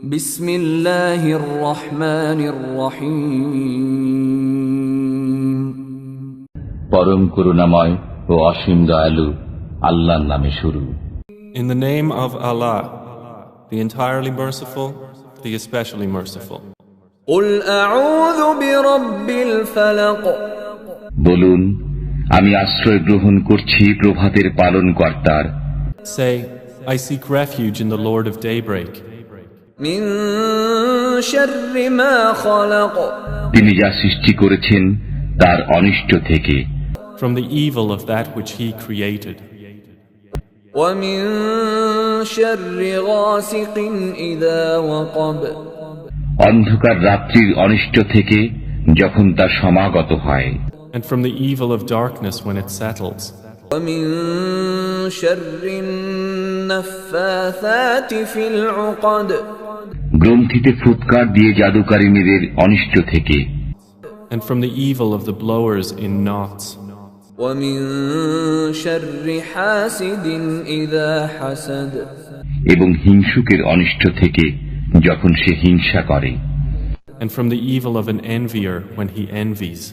بسم الله الرحمن الرحيم পরম করুণাময় ও অসীম দয়ালু আল্লাহর নামে শুরু। In the name of Allah, the entirely merciful, the especially merciful. قل أعوذ برب الفلق বলুন, আমি আশ্রয় গ্রহণ করছি প্রভাতের পালনকর্তার। Say, I seek refuge in the Lord of daybreak, من شر ما خلق তিনি যা সৃষ্টি করেছেন তার অনিষ্ট থেকে, from the evil of that which He created, ومن شر غاسق إذا وقب অন্ধকার রাত্রির অনিষ্ট থেকে যখন তা সমাগত হয়, and from the evil of darkness when it settles, ومن شر النفاثات في العقد গ্রন্থিতে ফুৎকার দিয়ে জাদুকারিনীদের অনিষ্ট থেকে, and from the evil of the blowers in knots, ومن شر حاسد إذا حسد এবং হিংসুকের অনিষ্ট থেকে যখন সে হিংসা করে, and from the evil of an envier when he envies,